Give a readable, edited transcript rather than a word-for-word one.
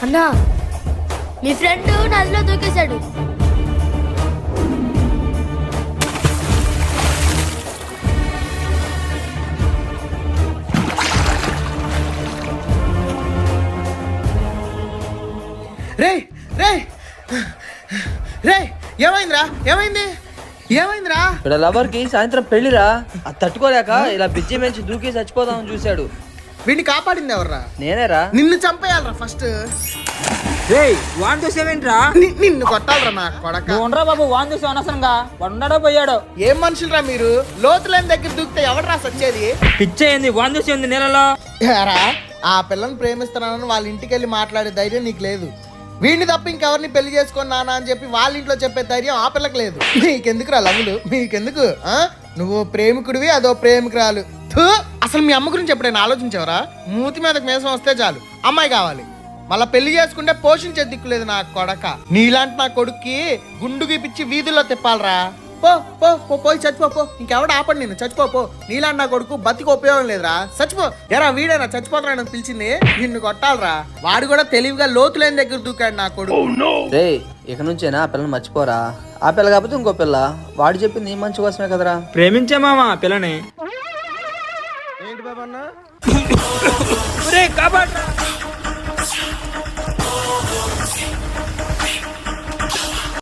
అన్నా మీ ఫ్రెండ్ నదిలో దూకేశాడు. రే రే రే ఏమైందిరా ఏమైందిరా ఇక్కడ లవర్ కి సాయంత్రం పెళ్లిరా, అది తట్టుకోలేక ఇలా బిజ్జి మంచి దూకి చచ్చిపోదామని చూశాడు. వీడిని కాపాడింది ఎవర్రా? నేనేరా. నిన్ను చంపేయాలరా ఫస్ట్. వాన్ చూసేవేంట్రా? నిన్ను కొట్టాలరా నా కొడక. ఉండరా బాబు, వాన్ చూసి అనవసరంగా వాడు ఉన్నాడో పోయాడో. ఏం మనుషులరా మీరు? లోతులేని దగ్గర దూకితే ఎవడరా సచ్చేది? పిచ్చేయింది, వాన్ చూసి ఉంది నీళ్ళలో. ఏరా, ఆ పిల్లని ప్రేమిస్తున్నానని వాళ్ళ ఇంటికి వెళ్ళి మాట్లాడే ధైర్యం నీకు లేదు. వీడిని తప్ప ఇంకెవరిని పెళ్లి చేసుకొని నానా అని చెప్పి వాళ్ళ ఇంట్లో చెప్పే ధైర్యం ఆ పిల్లకి లేదు. మీకెందుకురా లవ్వులు? మీకెందుకు? నువ్వు ప్రేమికుడివి, అదో ప్రేమికురాలు. అసలు మీ అమ్మ గురించి ఎప్పుడైనా ఆలోచించావరా? మూతి మీదకి మేసం వస్తే చాలు అమ్మాయి కావాలి, మళ్ళా పెళ్లి చేసుకుంటే పోషించే దిక్కు లేదు నా కొడక. నీలాంటి నా కొడుక్కి గుండు గీపిచ్చి వీధుల్లో తిప్పాలరా. పో పో పో, పోయి చచ్చిపో. ఇంకెవడ ఆపండి నేను, చచ్చిపో. నీలాంటి నా కొడుకు బతికి ఉపయోగం లేదురా, చచ్చిపో. ఎరా వీడేనా చచ్చిపోతానని పిలిచింది? నిన్ను కొట్టాలరా. వాడు కూడా తెలివిగా లోతులేని దగ్గర దూకాడు నా కొడుకు. రే ఇక నుంచేనా ఆ పిల్లని మర్చిపోరా. ఆ పిల్ల కాకపోతే ఇంకో పిల్ల, వాడు చెప్పింది నీ మంచి కోసమే కదరా. ప్రేమించే మామా పిల్లని. ఏంటి బాబన్నా? కాపాడు.